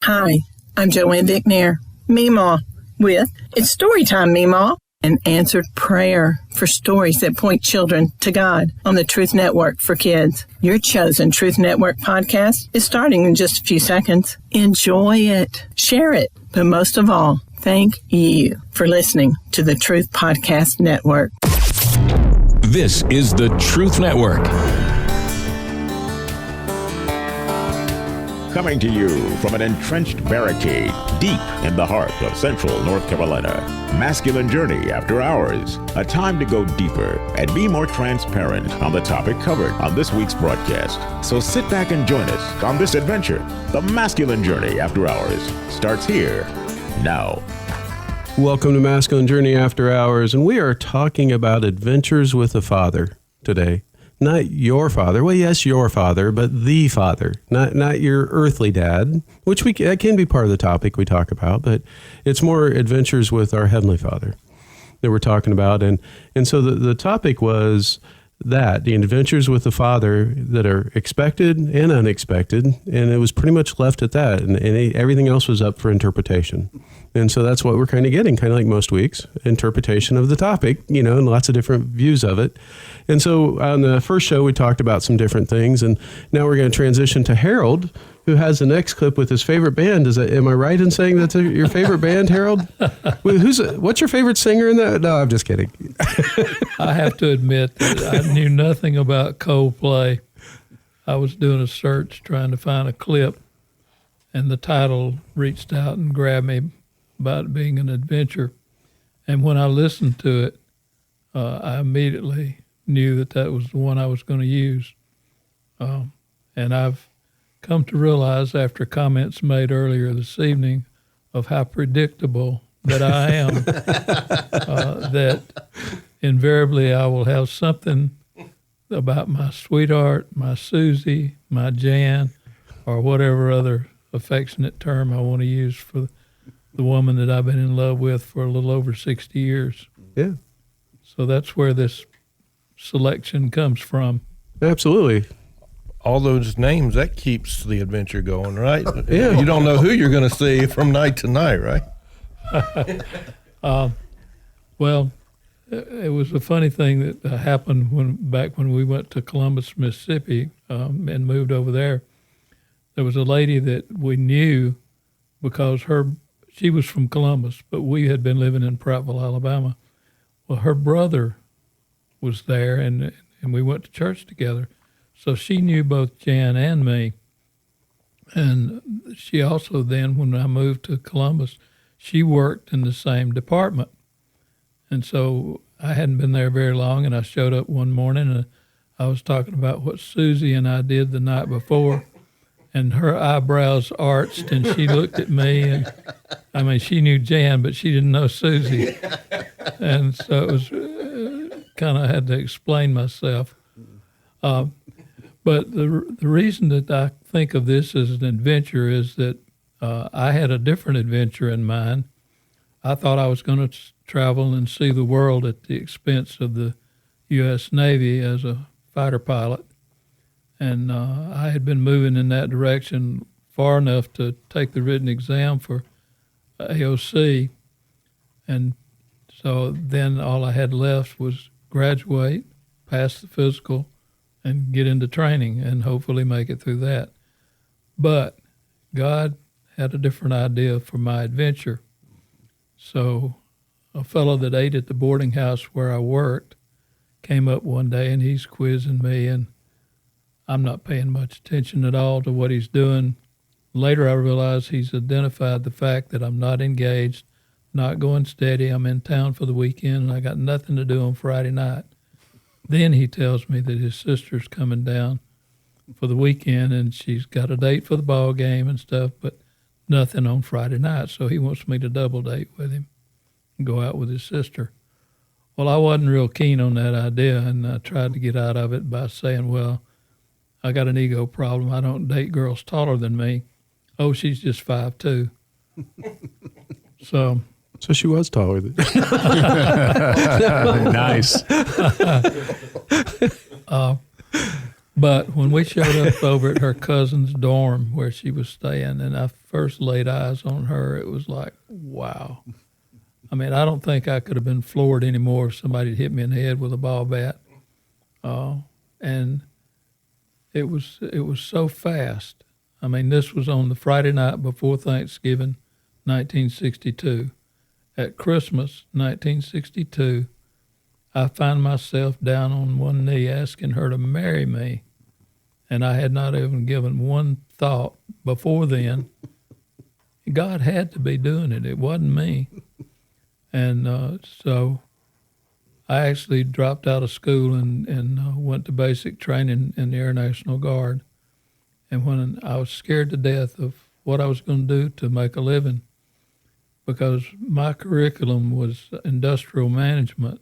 Hi, I'm Joanne Dicknair, Meemaw, with It's Storytime, Meemaw, an answered prayer for stories that point children to God on the Truth Network for Kids. Your chosen Truth Network podcast is starting in just a few seconds. Enjoy it, share it, but most of all, thank you for listening to the Truth Podcast Network. This is the Truth Network. Coming to you from an entrenched barricade deep in the heart of central North Carolina. Masculine Journey After Hours. A time to go deeper and be more transparent on the topic covered on this week's broadcast. So sit back and join us on this adventure. The Masculine Journey After Hours starts here, now. Welcome to Masculine Journey After Hours, and we are talking about adventures with a father today. Not your father. Well, yes, your father, but the father. Not your earthly dad, which that can be part of the topic we talk about, but it's more adventures with our Heavenly Father that we're talking about. And so the topic was that, the adventures with the Father that are expected and unexpected, and it was pretty much left at that, and everything else was up for interpretation. And so that's what we're kind of getting, kind of like most weeks, interpretation of the topic, and lots of different views of it. And so on the first show, we talked about some different things, and now we're going to transition to Harold, who has the next clip with his favorite band. Am I right in saying that's your favorite band, Harold? What's your favorite singer in that? No, I'm just kidding. I have to admit that I knew nothing about Coldplay. I was doing a search trying to find a clip, and the title reached out and grabbed me about it being an adventure. And when I listened to it, I immediately knew that was the one I was going to use. And I've come to realize after comments made earlier this evening of how predictable that I am, that invariably I will have something about my sweetheart, my Susie, my Jan, or whatever other affectionate term I want to use for the woman that I've been in love with for a little over 60 years. Yeah. So that's where this selection comes from. Absolutely. All those names, that keeps the adventure going, right? Yeah. You don't know who you're going to see from night to night, right? Well, it was a funny thing that happened back when we went to Columbus, Mississippi, and moved over there. There was a lady that we knew because she was from Columbus, but we had been living in Prattville, Alabama. Well, her brother was there, and we went to church together. So she knew both Jan and me. And she also then, when I moved to Columbus, she worked in the same department. And so I hadn't been there very long, and I showed up one morning, and I was talking about what Susie and I did the night before, and her eyebrows arched, and she looked at me, and she knew Jan, but she didn't know Susie. And so it was kind of had to explain myself. But the reason that I think of this as an adventure is that I had a different adventure in mind. I thought I was going to travel and see the world at the expense of the U.S. Navy as a fighter pilot. And I had been moving in that direction far enough to take the written exam for AOC. And so then all I had left was graduate, pass the physical, and get into training and hopefully make it through that. But God had a different idea for my adventure. So a fellow that ate at the boarding house where I worked came up one day, and he's quizzing me, and I'm not paying much attention at all to what he's doing. Later I realized he's identified the fact that I'm not engaged, not going steady. I'm in town for the weekend, and I got nothing to do on Friday night. Then he tells me that his sister's coming down for the weekend, and she's got a date for the ball game and stuff, but nothing on Friday night. So he wants me to double date with him and go out with his sister. Well, I wasn't real keen on that idea, and I tried to get out of it by saying, well, I got an ego problem. I don't date girls taller than me. Oh, she's just 5'2". So she was taller than Nice. But when we showed up over at her cousin's dorm where she was staying, and I first laid eyes on her, it was like, wow. I mean, I don't think I could have been floored anymore if somebody had hit me in the head with a ball bat. And it was so fast. I mean, this was on the Friday night before Thanksgiving, 1962. At Christmas, 1962, I find myself down on one knee asking her to marry me. And I had not even given one thought before then. God had to be doing it. It wasn't me. And so I actually dropped out of school and went to basic training in the Air National Guard. And when I was scared to death of what I was going to do to make a living, because my curriculum was industrial management,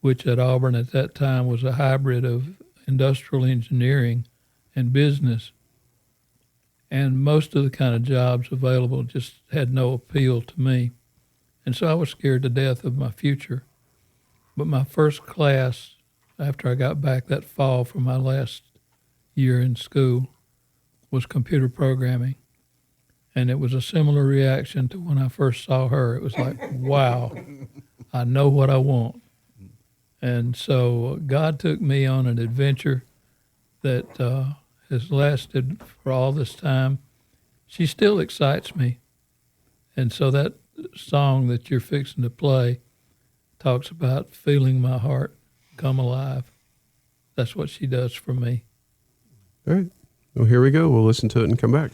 which at Auburn at that time was a hybrid of industrial engineering and business. And most of the kind of jobs available just had no appeal to me. And so I was scared to death of my future. But my first class, after I got back that fall from my last year in school, was computer programming. And it was a similar reaction to when I first saw her. It was like, wow, I know what I want. And so God took me on an adventure that has lasted for all this time. She still excites me. And so that song that you're fixing to play talks about feeling my heart come alive. That's what she does for me. All right. Well, here we go. We'll listen to it and come back.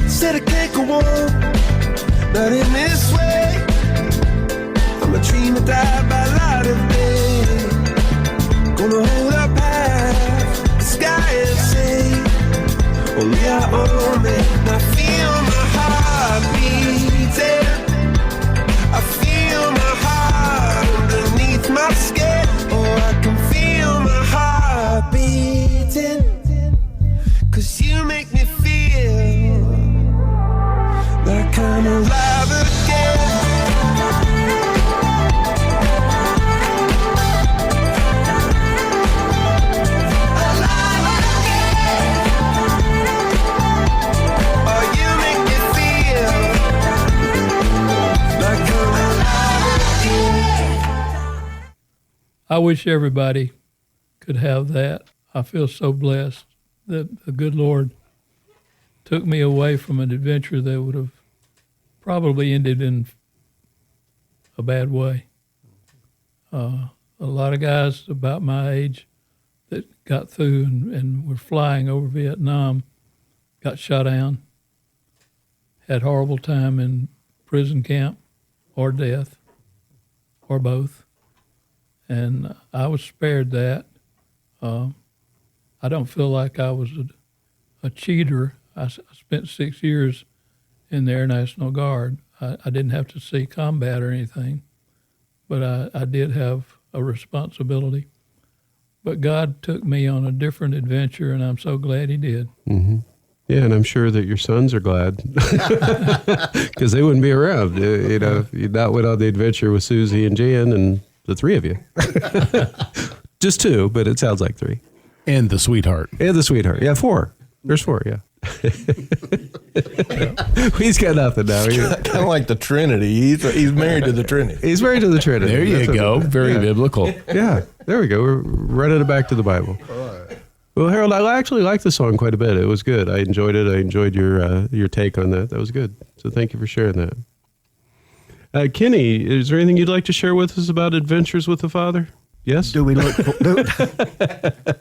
Said I can't go on, not in this way. I'm a dream that died by light of day. Gonna hold up half the sky and say, only I own it. I feel my heart beating. I feel my heart underneath my skin. Oh, I can feel my heart beating. 'Cause you make me feel like I'm alive again. Alive again. Oh, you make me feel like I'm alive again. I wish everybody could have that. I feel so blessed that the good Lord took me away from an adventure that would have probably ended in a bad way. A lot of guys about my age that got through and were flying over Vietnam got shot down, had horrible time in prison camp or death or both. And I was spared that. I don't feel like I was a cheater. I spent 6 years in the Air National Guard. I didn't have to see combat or anything, but I did have a responsibility. But God took me on a different adventure, and I'm so glad He did. Mm-hmm. Yeah, and I'm sure that your sons are glad because they wouldn't be around. You know, you not went on the adventure with Susie and Jan and the three of you. Just two, but it sounds like three. And the sweetheart. And the sweetheart. Yeah, four. There's four, yeah. He's got nothing now. Kind of like the Trinity. He's married to the Trinity. He's married to the Trinity. There you go. Very biblical. Yeah, there we go. We're running it back to the Bible. Well, Harold, I actually liked the song quite a bit. It was good. I enjoyed it. I enjoyed your take on that. That was good. So thank you for sharing that. Kenny, is there anything you'd like to share with us about Adventures with the Father? Yes? Do we look for...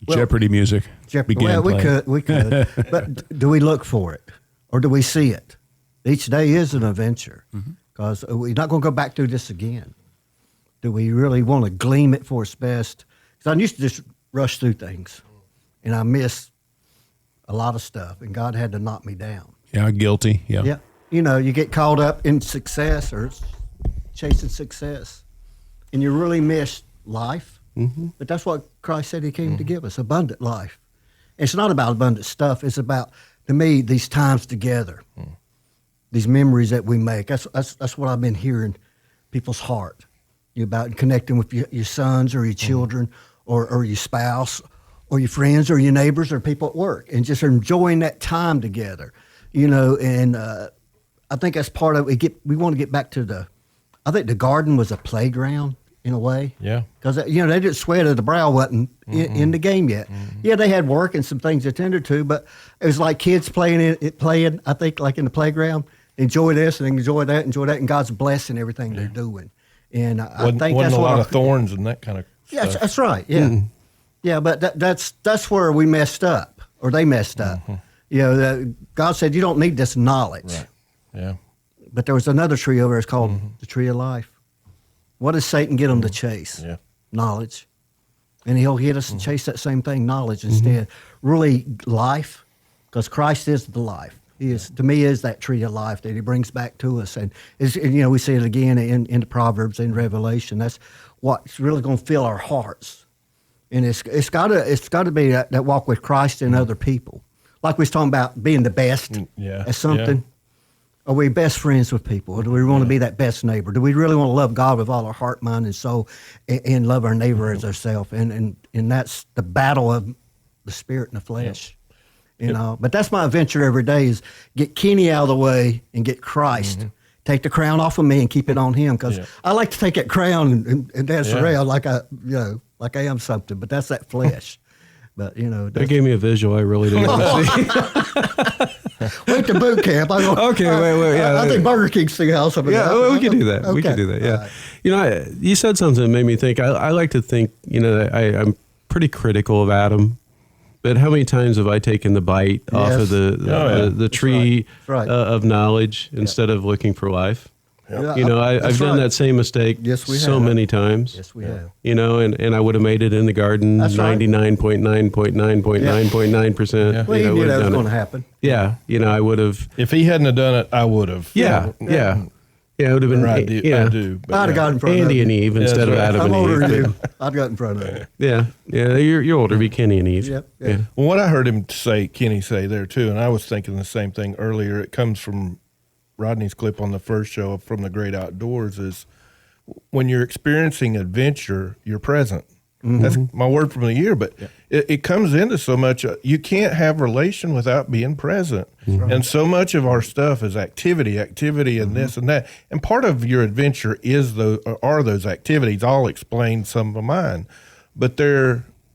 Jeopardy music. Well, we could. But do we look for it? Or do we see it? Each day is an adventure. Because we're not going to go back through this again. Do we really want to glean it for its best? Because I used to just rush through things. And I missed a lot of stuff. And God had to knock me down. Yeah, guilty. Yeah. Yeah. You know, you get caught up in success or chasing success. And you really miss life. But that's what Christ said He came to give us, abundant life. It's not about abundant stuff. It's about to me, these times together, these memories that we make, that's what I've been hearing people's heart about connecting with your sons or your children or your spouse or your friends or your neighbors or people at work, and just enjoying that time together, and I think that's part of it. We want to get back to I think the garden was a playground in a way. Yeah. Because, they didn't sweat at the brow wasn't in the game yet. Yeah, they had work and some things to tend to, but it was like kids playing, I think, like in the playground. Enjoy this and enjoy that, and God's blessing everything they're doing. And I think that's a what lot of thorns and that kind of yeah, stuff. that's right. Yeah. Yeah, but that's where we messed up, or they messed up. God said, you don't need this knowledge. Right. Yeah. But there was another tree over there. It's called the tree of life. What does Satan get them to chase? Yeah. Knowledge. And he'll get us to chase that same thing, knowledge instead. Really, life, because Christ is the life. He is, to me, is that tree of life that he brings back to us. And we see it again in the Proverbs and Revelation. That's what's really going to fill our hearts. And it's got to be that walk with Christ and other people. Like we was talking about being the best at something. Yeah. Are we best friends with people? Or do we want to be that best neighbor? Do we really want to love God with all our heart, mind, and soul, and love our neighbor as ourselves? And that's the battle of the spirit and the flesh. But that's my adventure every day, is get Kenny out of the way and get Christ. Take the crown off of me and keep it on him, because I like to take that crown and dance around like I am something, but that's that flesh. But that gave me a visual I really didn't want to see. Wait to boot camp. Okay, wait. Yeah, I think Burger King Steakhouse. Yeah, we can do that. Okay. We can do that. Yeah. Right. You said something that made me think. I like to think. That I'm pretty critical of Adam, but how many times have I taken the bite off of the tree of knowledge instead of looking for life? Yep. I've done that same mistake so many times. Yes, we have. And I would have made it in the garden 99.9.9.9.9%. Well, you knew that was going to happen. Yeah, I would have. If he hadn't have done it, I would have. Yeah. It would have been. I do. I'd have got in front of Andy and Eve instead of Adam I'm and older Eve. than you. I'd got in front of you. Yeah. You're older. Be Kenny and Eve. Yep. Yeah. Well, what I heard Kenny say there too, and I was thinking the same thing earlier. It comes from Rodney's clip on the first show from the Great Outdoors, is when you're experiencing adventure, you're present. That's my word from the year, but it comes into so much. You can't have relation without being present. And so much of our stuff is activity and this and that. And part of your adventure are those activities. I'll explain some of mine, but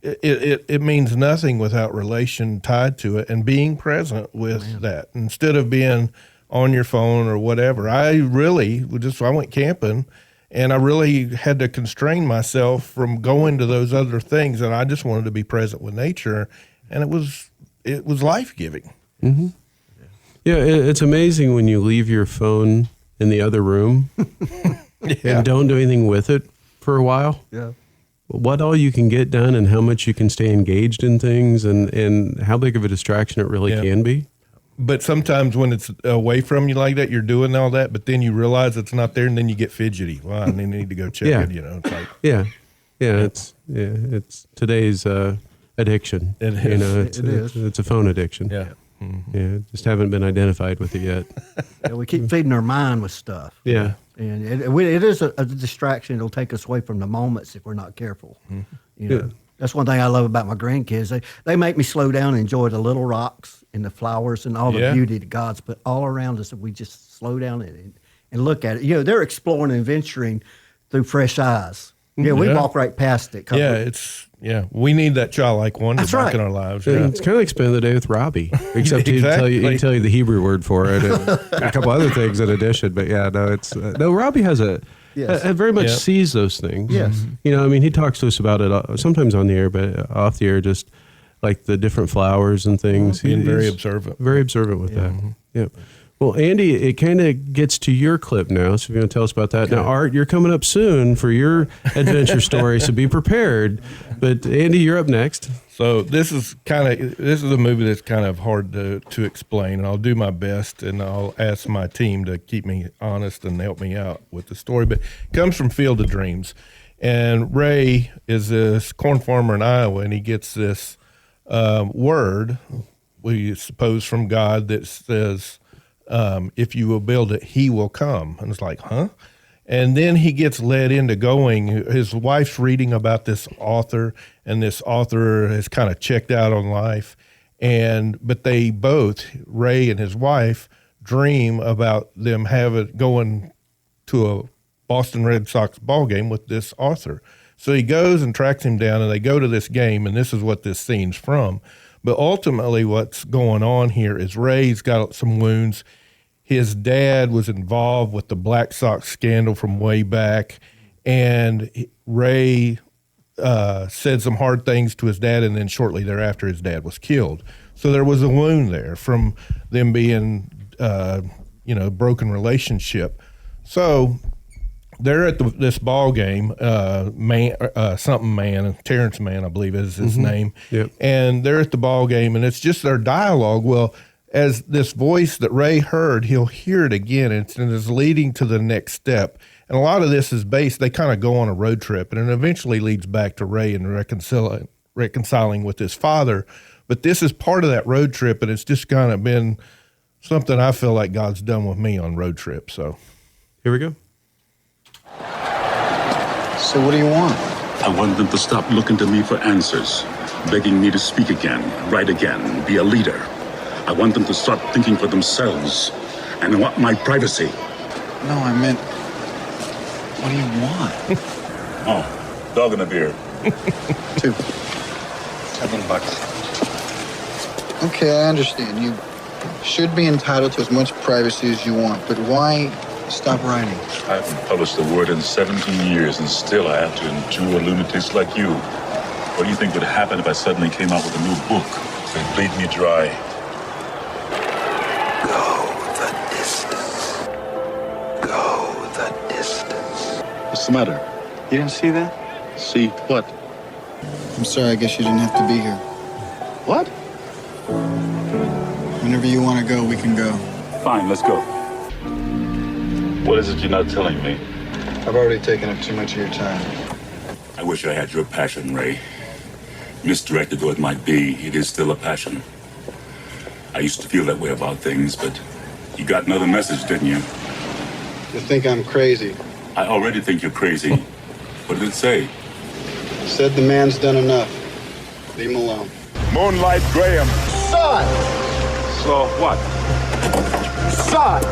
it means nothing without relation tied to it and being present with that instead of being on your phone or whatever. I went camping, and I really had to constrain myself from going to those other things, and I just wanted to be present with nature, and it was life-giving. Mm-hmm. Yeah, it's amazing when you leave your phone in the other room and don't do anything with it for a while. Yeah. What all you can get done and how much you can stay engaged in things and how big of a distraction it really can be. But sometimes when it's away from you like that, you're doing all that, but then you realize it's not there, and then you get fidgety. Well, I need to go check it. It's like it's today's addiction. It is. It's a phone addiction. Yeah. Yeah, just haven't been identified with it yet. We keep feeding our mind with stuff. Yeah. And it is a distraction. It'll take us away from the moments if we're not careful. That's one thing I love about my grandkids. They make me slow down and enjoy the little rocks and the flowers and all the beauty that God's put all around us if we just slow down and look at it. They're exploring and venturing through fresh eyes. We walk right past it. We need that childlike wonder back in our lives. Yeah. It's kind of like spending the day with Robbie, except he can tell you the Hebrew word for it and a couple other things in addition. But Robbie has very much sees those things. Yes. He talks to us about it sometimes on the air, but off the air, just like the different flowers and things. Being very observant. Very observant with that. Yeah. Well, Andy, it kind of gets to your clip now, so if you want to tell us about that. Okay. Now, Art, you're coming up soon for your adventure story, so be prepared. But Andy, you're up next. So this is a movie that's kind of hard to explain, and I'll do my best, and I'll ask my team to keep me honest and help me out with the story. But it comes from Field of Dreams, and Ray is this corn farmer in Iowa, and he gets this word we suppose from God that says, if you will build it, he will come. And it's like, huh? And then he gets led into going. His wife's reading about this author, and this author has kind of checked out on life. But they both, Ray and his wife, dream about them going to a Boston Red Sox ball game with this author. So he goes and tracks him down, and they go to this game, and this is what this scene's from. But ultimately what's going on here is Ray's got some wounds. His dad was involved with the Black Sox scandal from way back, and Ray said some hard things to his dad, and then shortly thereafter his dad was killed. So there was a wound there from them being, broken relationship. So they're at this ball game, Terrence Mann, I believe is his name. Yep. And they're at the ball game, and it's just their dialogue. Well, as this voice that Ray heard, he'll hear it again, and it's leading to the next step. And a lot of this is they kind of go on a road trip, and it eventually leads back to Ray and reconciling with his father. But this is part of that road trip, and it's just kind of been something I feel like God's done with me on road trips. So Here we go. So what do you want? I want them to stop looking to me for answers, begging me to speak again, write again, be a leader. I want them to start thinking for themselves, and I want my privacy. No, I meant, what do you want? Oh, dog and a beer. $2. $7. Okay, I understand. You should be entitled to as much privacy as you want, but why stop writing? I haven't published a word in 17 years, and still I have to endure lunatics like you. What do you think would happen if I suddenly came out with a new book that bleed me dry? What's the matter? You didn't see that? See what? I'm sorry, I guess you didn't have to be here. What? Whenever you want to go, we can go. Fine, let's go. What is it you're not telling me? I've already taken up too much of your time. I wish I had your passion, Ray. Misdirected though it might be, it is still a passion. I used to feel that way about things, but you got another message, didn't you? You think I'm crazy? I already think you're crazy. What did it say? Said the man's done enough. Leave him alone. Moonlight Graham. Saw it! So what? Saw it!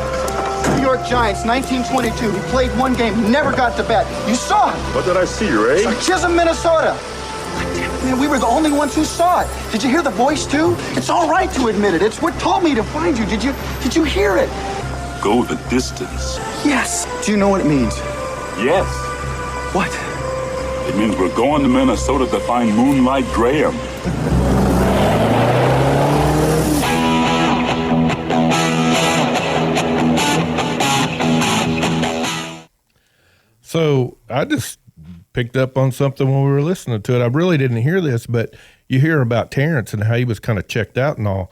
New York Giants, 1922. He played one game. He never got to bat. You saw it! What did I see, Ray? Chisholm, Minnesota. Man, we were the only ones who saw it. Did you hear the voice too? It's all right to admit it. It's what told me to find you. Did you hear it? Go the distance. Yes. Do you know what it means? Yes. What? It means we're going to Minnesota to find Moonlight Graham. So I just picked up on something when we were listening to it. I really didn't hear this, but you hear about Terrence and how he was kind of checked out and all.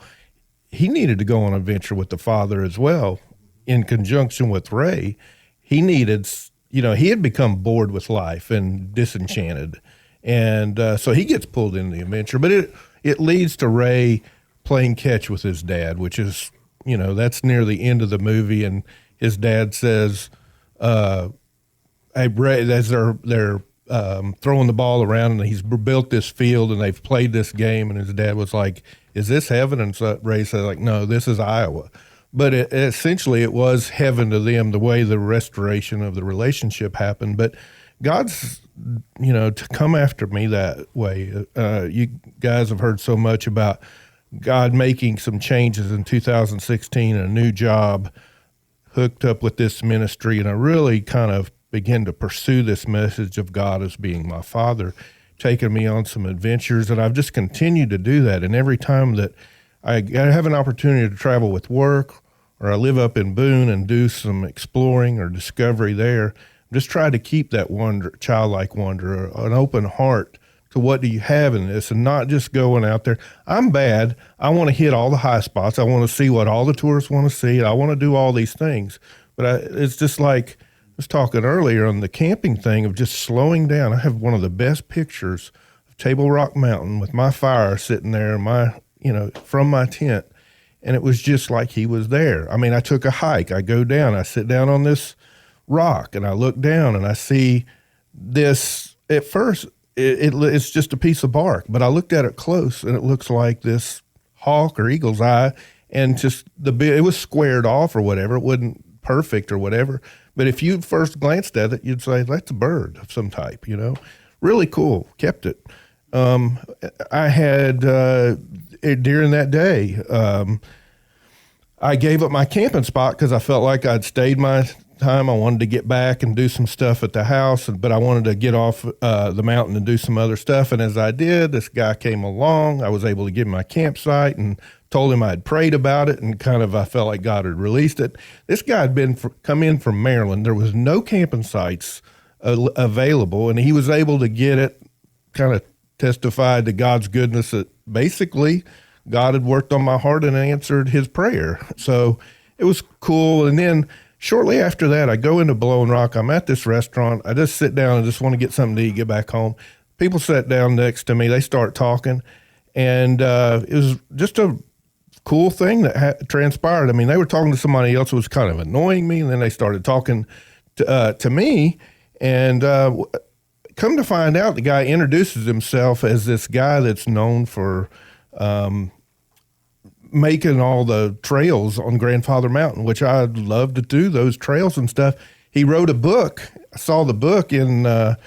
He needed to go on an adventure with the father as well in conjunction with Ray. He needed, he had become bored with life and disenchanted. And so he gets pulled into the adventure. But it leads to Ray playing catch with his dad, which is, that's near the end of the movie. And his dad says, hey, Ray, as they're throwing the ball around, and he's built this field, and they've played this game, and his dad was like, is this heaven? And so Ray said, like, no, this is Iowa. But essentially it was heaven to them, the way the restoration of the relationship happened. But God's, to come after me that way. You guys have heard so much about God making some changes in 2016, a new job, hooked up with this ministry, and I really kind of began to pursue this message of God as being my father, taking me on some adventures, and I've just continued to do that. And every time that I have an opportunity to travel with work, or I live up in Boone and do some exploring or discovery there, I'm just trying to keep that wonder, childlike wonder, an open heart to what do you have in this, and not just going out there. I'm bad. I want to hit all the high spots. I want to see what all the tourists want to see. I want to do all these things. But it's just like I was talking earlier on the camping thing of just slowing down. I have one of the best pictures of Table Rock Mountain with my fire sitting there, my from my tent. And it was just like he was there. I mean, I took a hike. I go down. I sit down on this rock, and I look down, and I see this. At first, it's just a piece of bark, but I looked at it close, and it looks like this hawk or eagle's eye, and just it was squared off or whatever. It wasn't perfect or whatever. But if you first glanced at it, you'd say, that's a bird of some type, Really cool. Kept it. I had, during that day, I gave up my camping spot because I felt like I'd stayed my time. I wanted to get back and do some stuff at the house, but I wanted to get off the mountain and do some other stuff. And as I did, this guy came along. I was able to give him my campsite and told him I'd prayed about it, and I felt like God had released it. This guy had come in from Maryland. There was no camping sites available, and he was able to get it. Kind of testified to God's goodness that basically God had worked on my heart and answered his prayer. So it was cool. And then shortly after that, I go into Blowing Rock. I'm at this restaurant. I just sit down and just want to get something to eat, get back home. People sat down next to me. They start talking. And it was just a cool thing that transpired. I mean, they were talking to somebody else who was kind of annoying me, and then they started talking to me. And come to find out, the guy introduces himself as this guy that's known for making all the trails on Grandfather Mountain, which I'd love to do, those trails and stuff. He wrote a book. I saw the book in a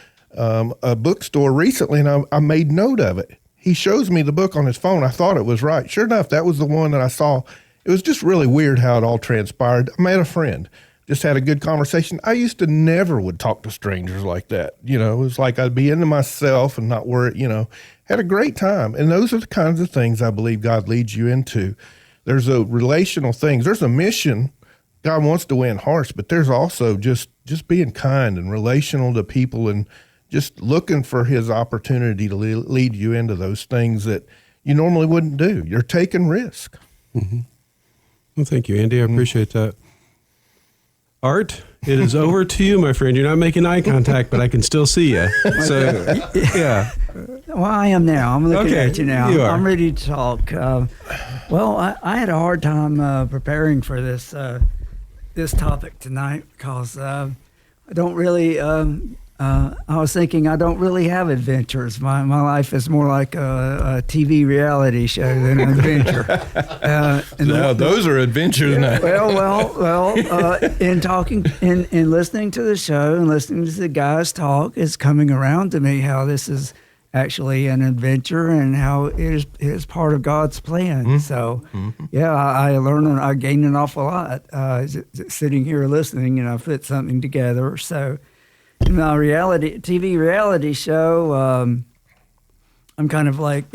bookstore recently, and I made note of it. He shows me the book on his phone. I thought it was right. Sure enough, that was the one that I saw. It was just really weird how it all transpired. I met a friend. Just had a good conversation. I used to never would talk to strangers like that. It was like I'd be into myself and not worry, had a great time. And those are the kinds of things I believe God leads you into. There's a relational things. There's a mission. God wants to win hearts, but there's also just being kind and relational to people and just looking for his opportunity to lead you into those things that you normally wouldn't do. You're taking risk. Mm-hmm. Well, thank you, Andy. I appreciate that. Art, it is over to you, my friend. You're not making eye contact, but I can still see you. So, yeah. Well, I am now. I'm looking at you now. You are. I'm ready to talk. Well, I had a hard time preparing for this topic tonight because I don't really. I was thinking I don't really have adventures. My life is more like a TV reality show than an adventure. Now those are adventures now. Well. In talking, in listening to the show and listening to the guys talk, it's coming around to me how this is actually an adventure and how it is part of God's plan. Mm-hmm. So, yeah, I learned and I gained an awful lot sitting here listening, and I put something together. So. In my TV reality show, it's kind of like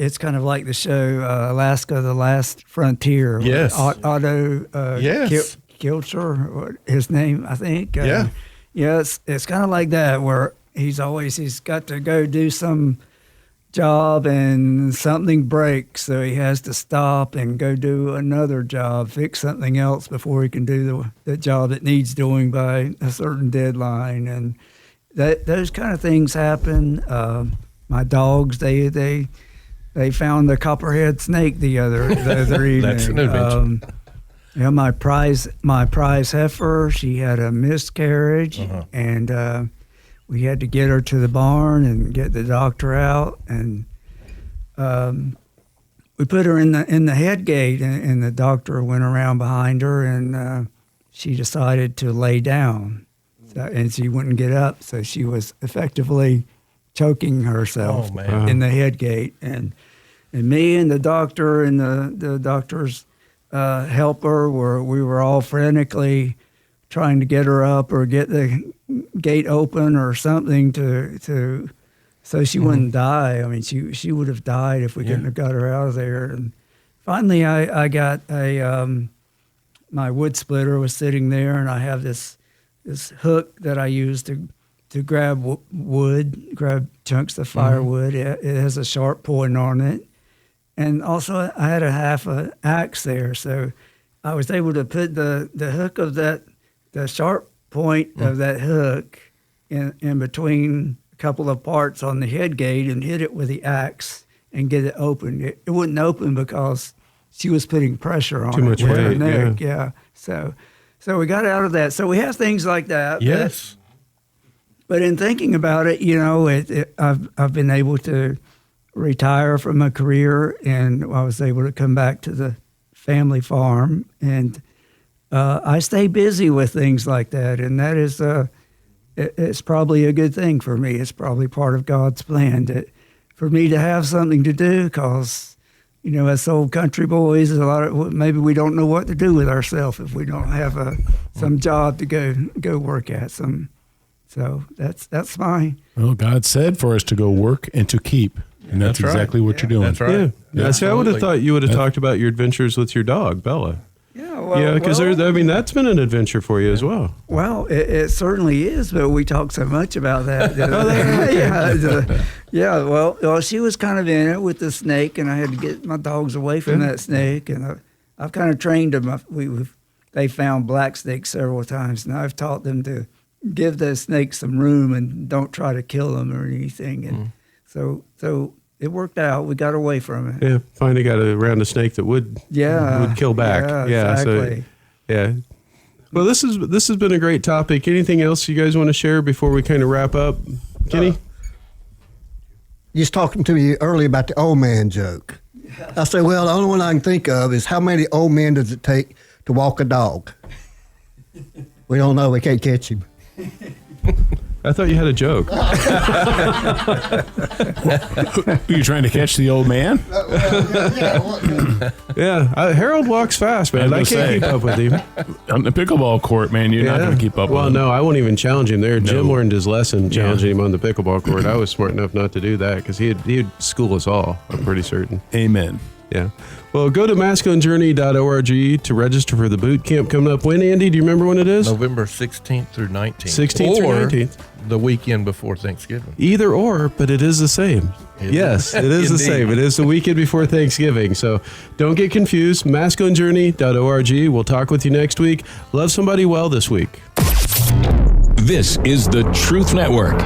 the show Alaska: The Last Frontier. Yes. Otto yes. Kilcher, his name, I think. Yeah. Yeah, it's kind of like that where he's got to go do some job and something breaks, so he has to stop and go do another job, fix something else before he can do the job that needs doing by a certain deadline. And those kind of things happen. My dogs, they found the copperhead snake the other evening. That's an adventure. My prize heifer, she had a miscarriage, and we had to get her to the barn and get the doctor out, and we put her in the head gate, and the doctor went around behind her, and she decided to lay down. And she wouldn't get up, so she was effectively choking herself in the head gate. And me and the doctor and the doctor's helper we were all frantically trying to get her up or get the gate open or something so she wouldn't die. I mean, she would have died if we couldn't have got her out of there. And finally, I got my wood splitter was sitting there, and I have this hook that I use to grab grab chunks of firewood. It has a sharp point on it. And also I had a half an axe there. So I was able to put the hook of the sharp point of that hook in between a couple of parts on the head gate and hit it with the axe and get it open. It wouldn't open because she was putting pressure on Too much with her weight, neck. Yeah. So we got out of that. So we have things like that. Yes. But in thinking about it, I've been able to retire from a career, and I was able to come back to the family farm, and I stay busy with things like that, and that is it's probably a good thing for me. It's probably part of God's plan for me to have something to do, because as old country boys, maybe we don't know what to do with ourselves if we don't have some job to go work at. So that's my. Well, God said for us to go work and to keep. And that's exactly what you're doing. That's right. Yeah. See, I would have thought you would have talked about your adventures with your dog, Bella. Yeah, well, because that's been an adventure for you as well. Well, it certainly is, but we talk so much about that. Well, she was kind of in it with the snake, and I had to get my dogs away from that snake, and I've kind of trained them. They found black snakes several times, and I've taught them to give the snakes some room and don't try to kill them or anything, and so it worked out. We got away from it. Yeah, finally got around a snake that would kill back. Yeah, exactly. Well, this has been a great topic. Anything else you guys want to share before we kind of wrap up, Kenny? You was talking to me earlier about the old man joke. I said, well, the only one I can think of is how many old men does it take to walk a dog? We don't know. We can't catch him. I thought you had a joke. Were you trying to catch the old man? Harold walks fast, man. I can't keep up with him. On the pickleball court, man, you're not going to keep up with him. Well, no, I won't even challenge him there. Jim learned his lesson challenging him on the pickleball court. I was smart enough not to do that because he'd school us all, I'm pretty certain. Amen. Yeah. Well, go to masculinejourney.org to register for the boot camp coming up. When, Andy? Do you remember when it is? November 16th through 19th. 16th through 19th. The weekend before Thanksgiving. Either or, but it is the same. Yes, it is the same. It is the weekend before Thanksgiving. So don't get confused. masculinejourney.org. We'll talk with you next week. Love somebody well this week. This is the Truth Network.